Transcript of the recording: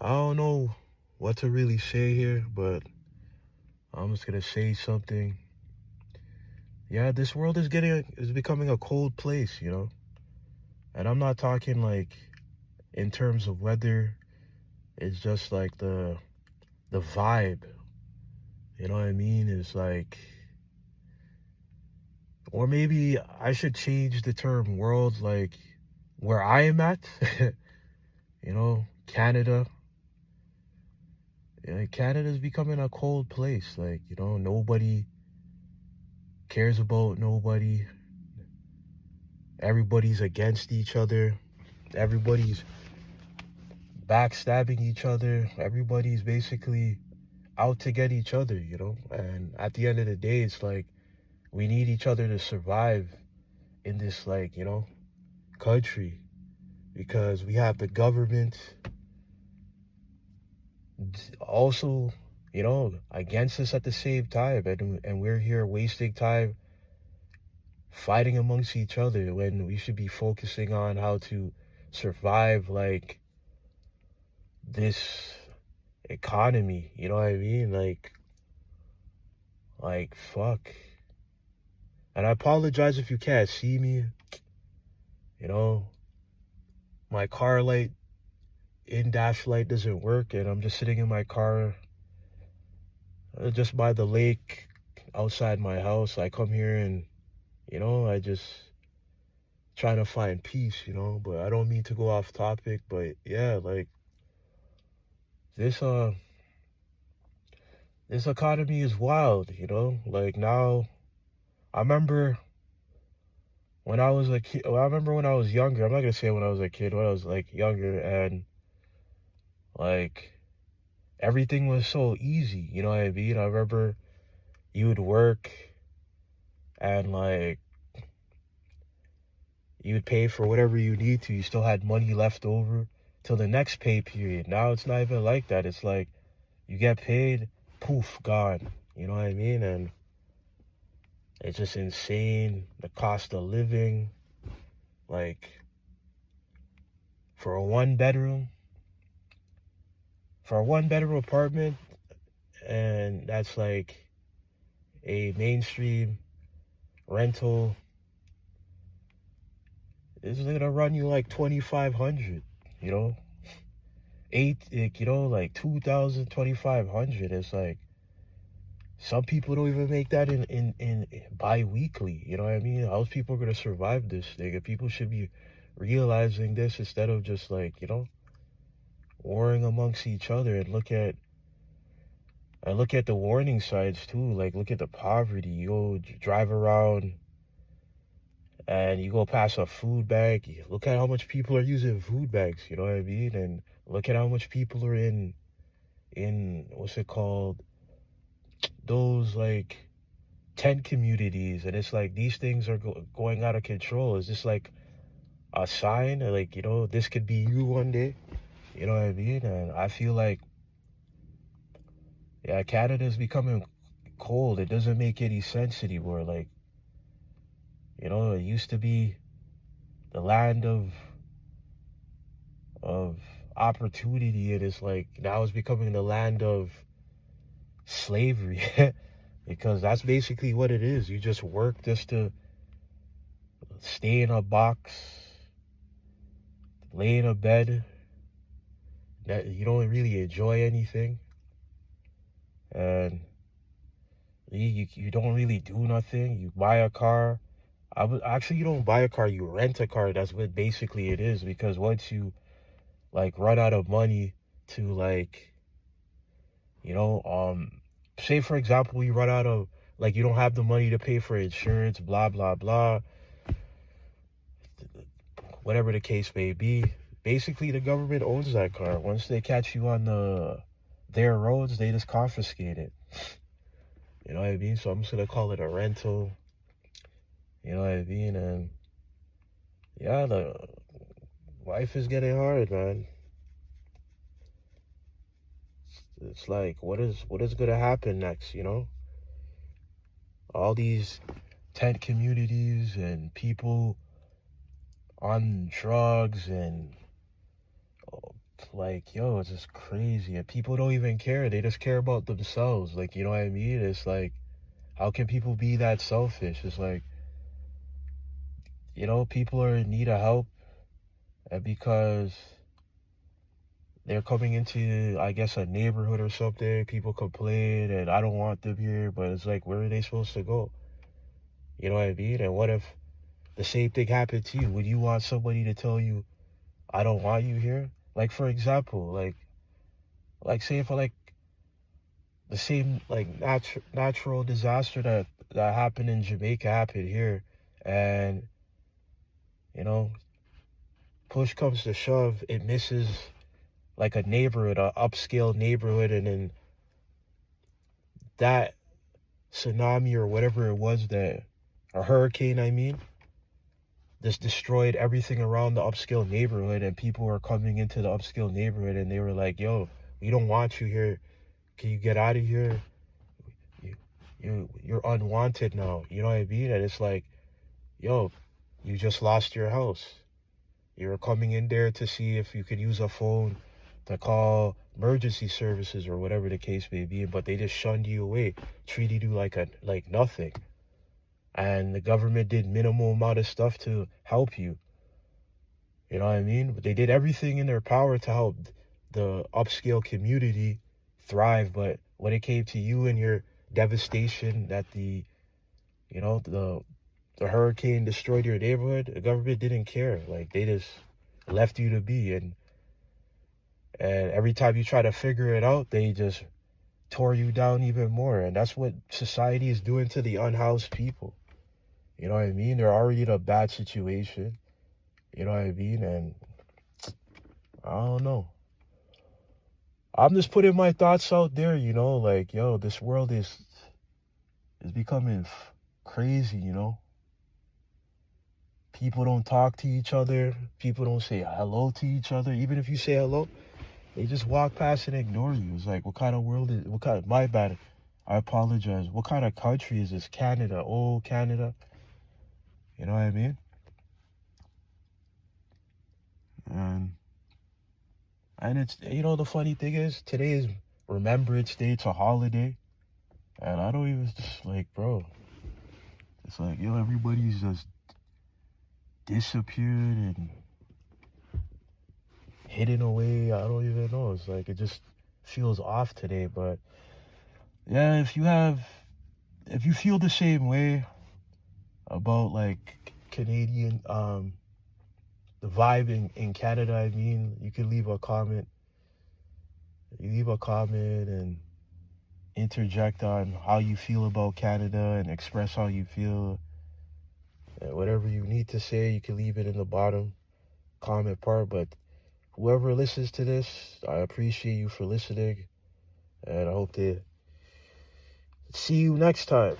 I don't know what to really say here, but I'm just gonna say something. Yeah, this world is becoming a cold place, And I'm not talking like in terms of weather. It's just like the vibe. You know what I mean? It's like, or maybe I should change the term world, like where I am at. Canada. Yeah, Canada's becoming a cold place. Like, nobody cares about nobody. Everybody's against each other. Everybody's backstabbing each other. Everybody's basically out to get each other. And at the end of the day, it's like we need each other to survive in this, like, country, because we have the government also, against us at the same time. And we're here wasting time fighting amongst each other when we should be focusing on how to survive, like, this economy. You know what I mean? Like, fuck. And I apologize if you can't see me. You know, my car light, in dash light doesn't work, and I'm just sitting in my car just by the lake outside my house. I come here and, I just trying to find peace. But I don't mean to go off topic, but yeah, like, this, this economy is wild. Like, now, I remember when I was a kid. Well, I remember when I was younger. I'm not gonna say when I was a kid. When I was like younger, and like everything was so easy. You know what I mean? I remember you would work, and like you would pay for whatever you need to. You still had money left over till the next pay period. Now it's not even like that. It's like you get paid, poof, gone. You know what I mean? And it's just insane. The cost of living, like, for a one bedroom apartment, and that's like a mainstream rental, is gonna run you like 2,500. You know, like 2,000, 2,500. It's like some people don't even make that in bi-weekly. You know what I mean? How's people gonna survive this thing? People should be realizing this instead of just like, warring amongst each other. And look at the warning signs too. Like, look at the poverty. You go drive around and you go past a food bank. Look at how much people are using food banks. You know what I mean? And look at how much people are in what's it called? Those like tent communities. And it's like these things are going out of control. Is this like a sign? Like, this could be you one day. You know what I mean? And I feel like, yeah, Canada's becoming cold. It doesn't make any sense anymore. Like, it used to be the land of opportunity, and it's like now it's becoming the land of slavery. Because that's basically what it is. You just work just to stay in a box, lay in a bed, that you don't really enjoy anything, and you don't really do nothing. You buy a car. Actually, you don't buy a car, you rent a car. That's what basically it is. Because once you like run out of money to, like, say for example, you run out of, like, you don't have the money to pay for insurance, blah blah blah, whatever the case may be. Basically, the government owns that car. Once they catch you on their roads, they just confiscate it. You know what I mean? So I'm just gonna call it a rental. You know what I mean? And yeah, the life is getting hard, man. It's like, what is gonna happen next? All these tent communities and people on drugs and like, yo, it's just crazy. And people don't even care. They just care about themselves. Like, you know what I mean? It's like, how can people be that selfish? It's like, people are in need of help, and because they're coming into, I guess, a neighborhood or something, people complain, and I don't want them here, but it's like, where are they supposed to go? You know what I mean? And what if the same thing happened to you? Would you want somebody to tell you, I don't want you here? Like, for example, like say for like the same like natural disaster that happened in Jamaica happened here, and you know, push comes to shove, it misses like a neighborhood, a upscale neighborhood, and then that tsunami or whatever it was, that a hurricane, I mean, just destroyed everything around the upscale neighborhood, and people were coming into the upscale neighborhood, and they were like, yo, we don't want you here, can you get out of here? You're unwanted now, you know what I mean? And it's like, yo, you just lost your house. You were coming in there to see if you could use a phone to call emergency services or whatever the case may be, but they just shunned you away, treated you like nothing. And the government did minimal amount of stuff to help you. You know what I mean? But they did everything in their power to help the upscale community thrive. But when it came to you and your devastation that the hurricane destroyed your neighborhood, the government didn't care. Like, they just left you to be. And every time you try to figure it out, they just tore you down even more. And that's what society is doing to the unhoused people. You know what I mean? They're already in a bad situation. You know what I mean? And I don't know. I'm just putting my thoughts out there, like, yo, this world is becoming crazy, People don't talk to each other. People don't say hello to each other. Even if you say hello, they just walk past and ignore you. It's like, what kind of world is, my bad. I apologize. What kind of country is this? Canada. Oh, Canada. You know what I mean? And it's, the funny thing is, today is Remembrance Day. It's a holiday. And I don't even, just like, bro, it's like, everybody's just disappeared and hidden away. I don't even know. It's like, it just feels off today. But yeah, if you feel the same way about like Canadian, the vibe in Canada, I mean, you can leave a comment. You leave a comment and interject on how you feel about Canada and express how you feel. And whatever you need to say, you can leave it in the bottom comment part. But whoever listens to this, I appreciate you for listening. And I hope to see you next time.